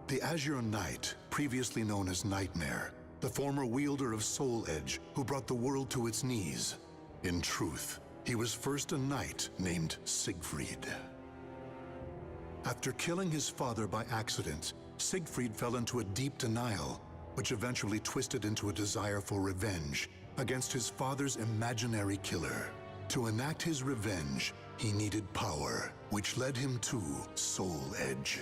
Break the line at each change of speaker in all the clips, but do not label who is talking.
The Azure Knight, previously known as Nightmare, the former wielder of Soul Edge who brought the world to its knees. In truth, he was first a knight named Siegfried. After killing his father by accident, Siegfried fell into a deep denial, which eventually twisted into a desire for revenge against his father's imaginary killer. To enact his revenge, he needed power, which led him to Soul Edge.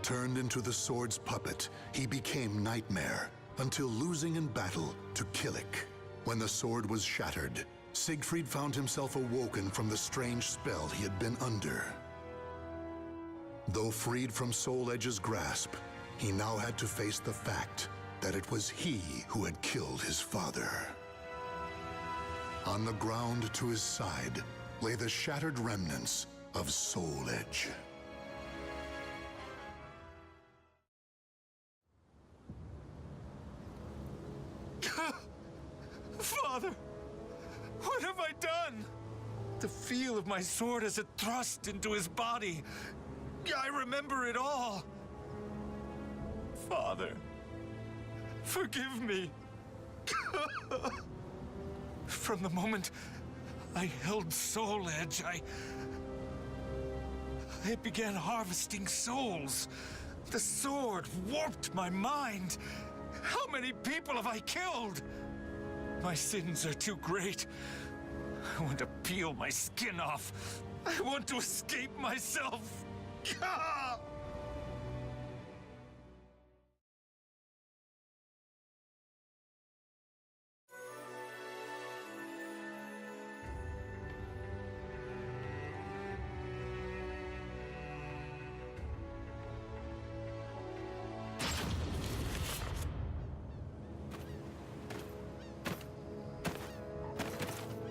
Turned into the sword's puppet, he became Nightmare, until losing in battle to Killik. When the sword was shattered, Siegfried found himself awoken from the strange spell he had been under. Though freed from Soul Edge's grasp, he now had to face the fact that it was he who had killed his father. On the ground to his side lay the shattered remnants of Soul Edge.
Father, what have I done? The feel of my sword as it thrust into his body. I remember it all. Father, forgive me. From the moment I held Soul Edge, I began harvesting souls. The sword warped my mind. How many people have I killed? My sins are too great. I want to peel my skin off. I want to escape myself.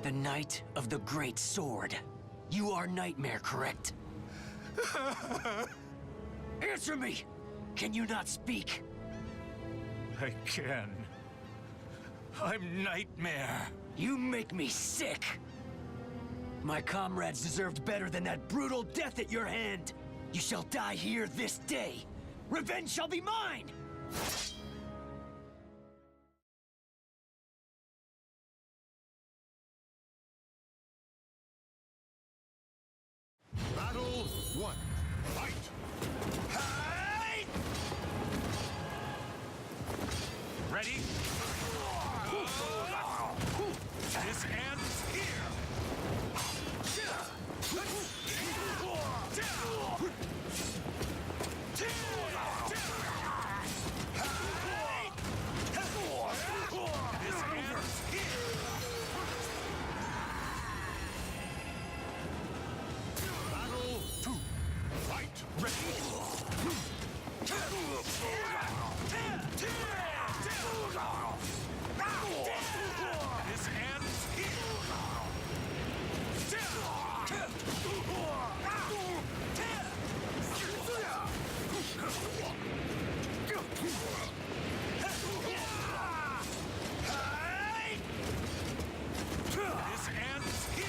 The Knight of the Great Sword. You are Nightmare, correct? Answer me! Can you not speak?
I can. I'm Nightmare.
You make me sick! My comrades deserved better than that brutal death at your hand! You shall die here this day! Revenge shall be mine!
Battle 1. Fight!
Hey! Ready? This ends here! This ends here!
Battle 2. Fight!
Ready? This ends here! This ends here!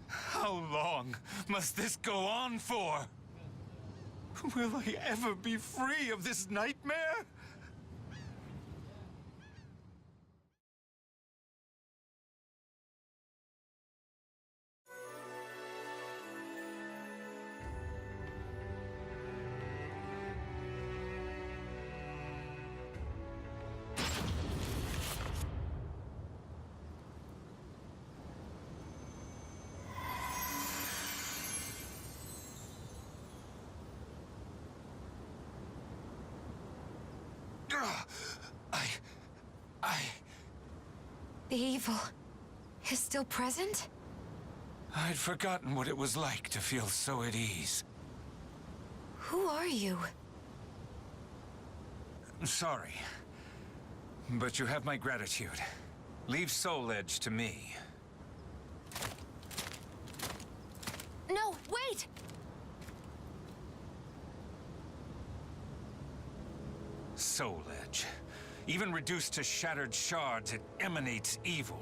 How long must this go on for? Will I ever be free of this nightmare?
The evil is still present?
I'd forgotten what it was like to feel so at ease.
Who are you?
Sorry, but you have my gratitude. Leave Soul Edge to me.
No, wait!
Soul Edge. Even reduced to shattered shards, it emanates evil.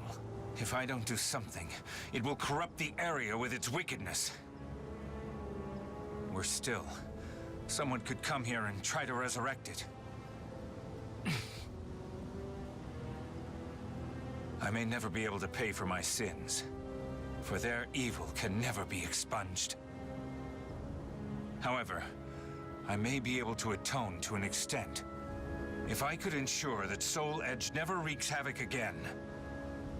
If I don't do something, it will corrupt the area with its wickedness. Worse still, someone could come here and try to resurrect it. I may never be able to pay for my sins, for their evil can never be expunged. However, I may be able to atone to an extent. If I could ensure that Soul Edge never wreaks havoc again.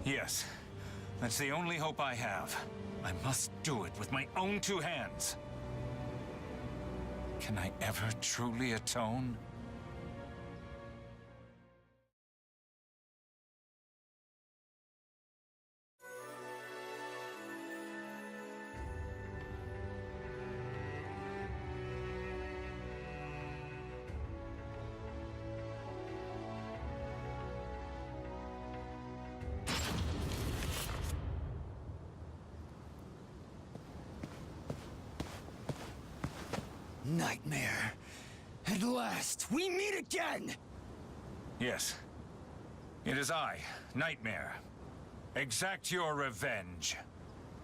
Yes, that's the only hope I have. I must do it with my own two hands. Can I ever truly atone?
Nightmare. At last, we meet again!
Yes. It is I, Nightmare. Exact your revenge.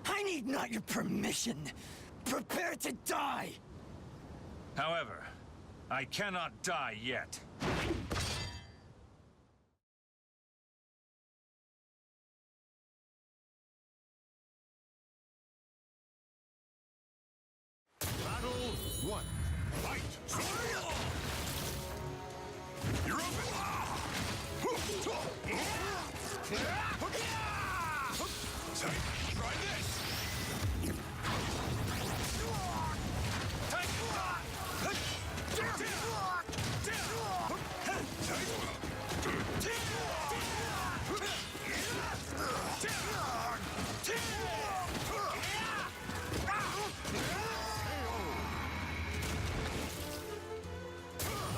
I need not your permission. Prepare to die!
However, I cannot die yet.
Battle 1. Fight! You're open! Try this!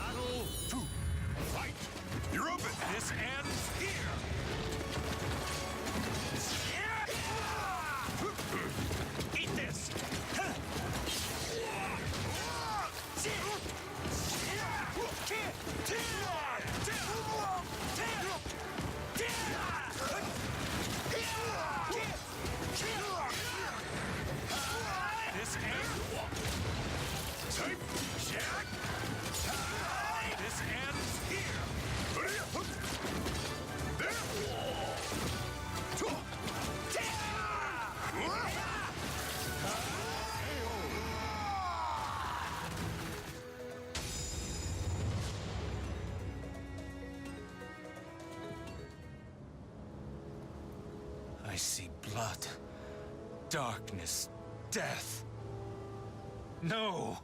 Battle 2. Fight! You're open!
This ends here! Eat this! This ends... Jack! This ends here! I see blood, darkness, death. No!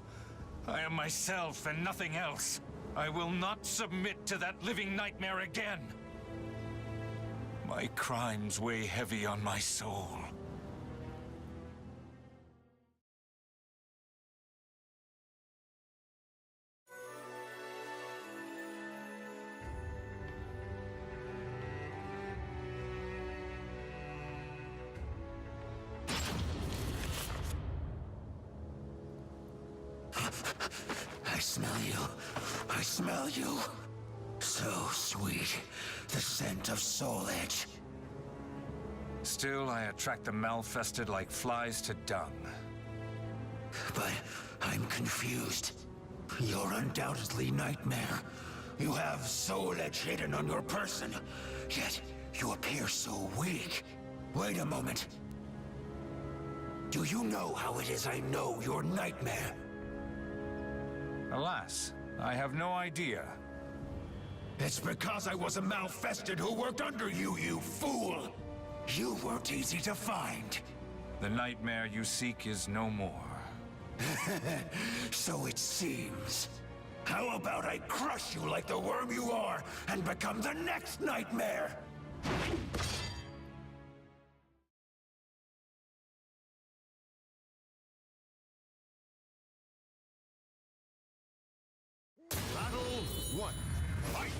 I am myself and nothing else. I will not submit to that living nightmare again. My crimes weigh heavy on my soul.
I smell you. I smell you. So sweet. The scent of Soul Edge.
Still, I attract the malfested like flies to dung.
But I'm confused. You're undoubtedly Nightmare. You have Soul Edge hidden on your person, yet you appear so weak. Wait a moment. Do you know how it is I know you're Nightmare?
Alas, I have no idea.
It's because I was a malfested who worked under you, you fool! You weren't easy to find.
The nightmare you seek is no more.
So it seems. How about I crush you like the worm you are, and become the next Nightmare?
Battle 1. Fight!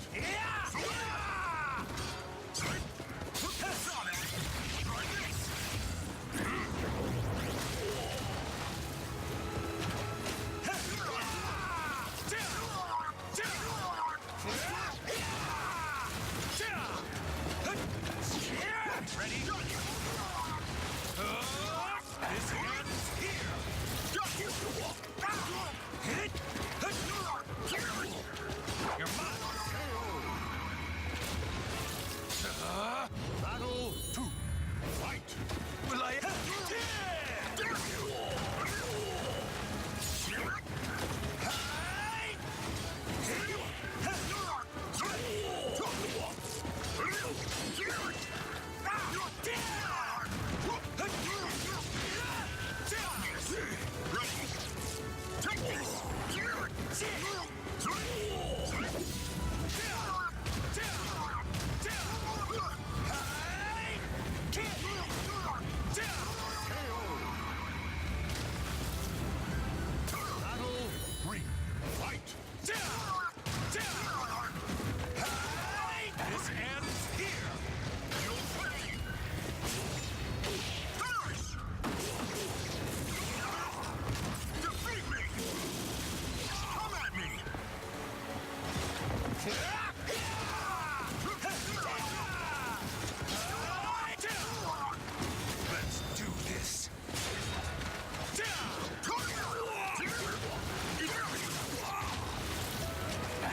This ends here!
Defeat me! Come at me!
Let's do this!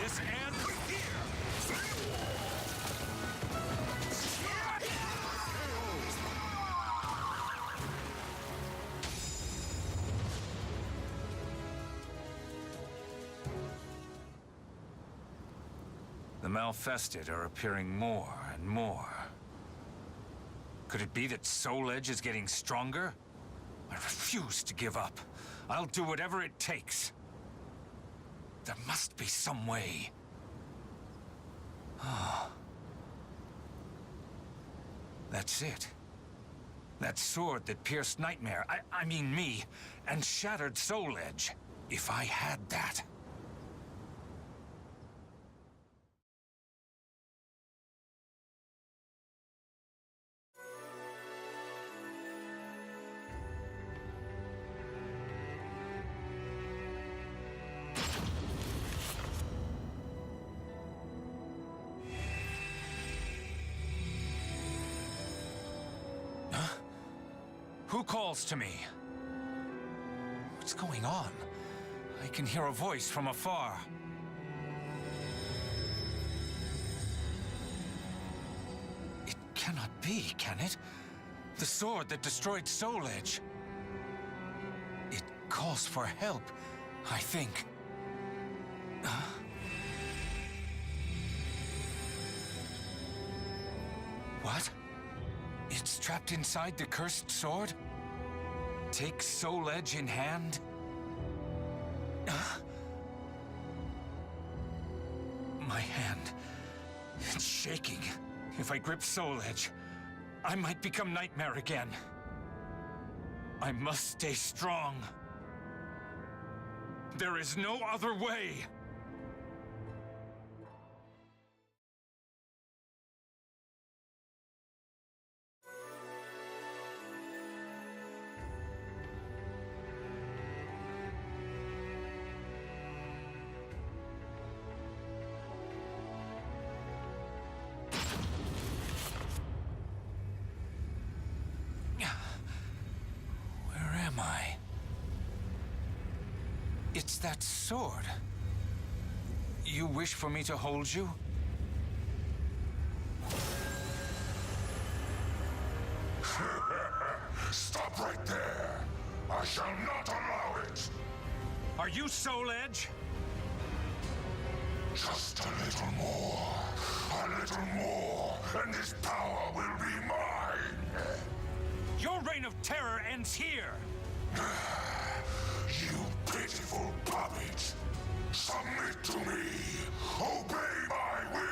This ends here! The Malfested are appearing more and more. Could it be that Soul Edge is getting stronger? I refuse to give up. I'll do whatever it takes. There must be some way. That's it. That sword that pierced Nightmare, I mean me, and shattered Soul Edge. If I had that. Who calls to me? What's going on? I can hear a voice from afar. It cannot be, can it? The sword that destroyed Soul Edge. It calls for help, I think. What? It's trapped inside the cursed sword? Take Soul Edge in hand? My hand... it's shaking. If I grip Soul Edge, I might become Nightmare again. I must stay strong. There is no other way! It's that sword. You wish for me to hold you?
Stop right there! I shall not allow it!
Are you Soul Edge?
Just a little more, and this power will be mine!
Your reign of terror ends here!
You pitiful puppet! Submit to me! Obey my will!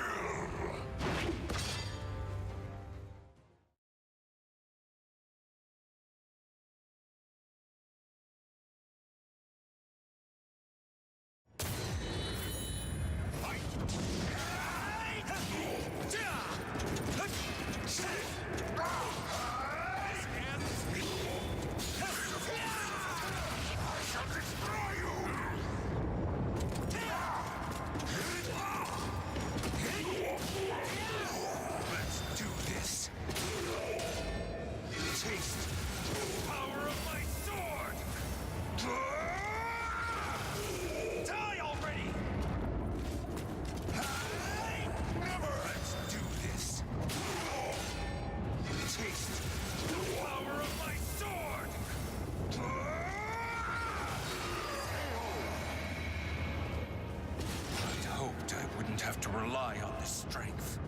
Have to rely on this strength.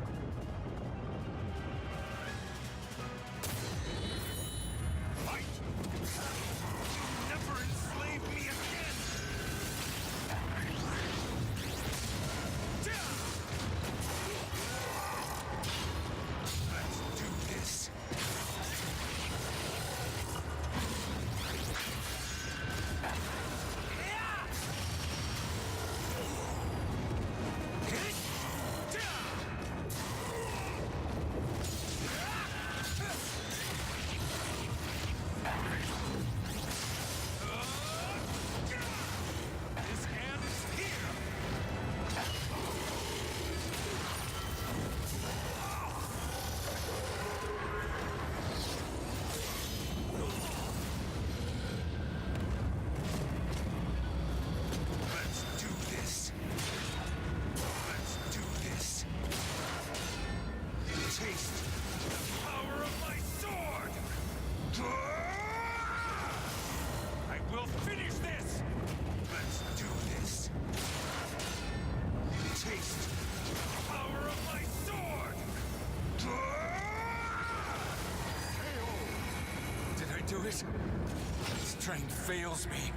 Fight! Never enslave me again! it. Strength fails me.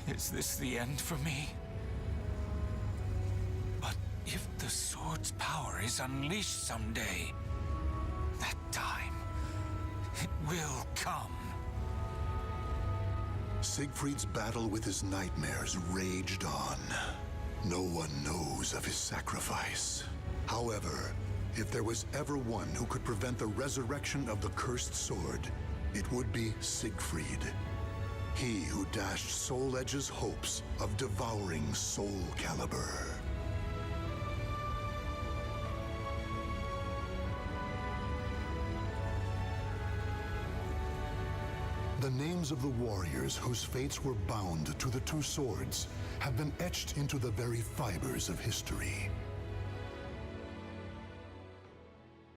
Is this the end for me? But if the sword's power is unleashed someday, that time, it will come.
Siegfried's battle with his nightmares raged on. No one knows of his sacrifice. However, if there was ever one who could prevent the resurrection of the cursed sword, it would be Siegfried. He who dashed Soul Edge's hopes of devouring SoulCalibur. The names of the warriors whose fates were bound to the two swords have been etched into the very fibers of history.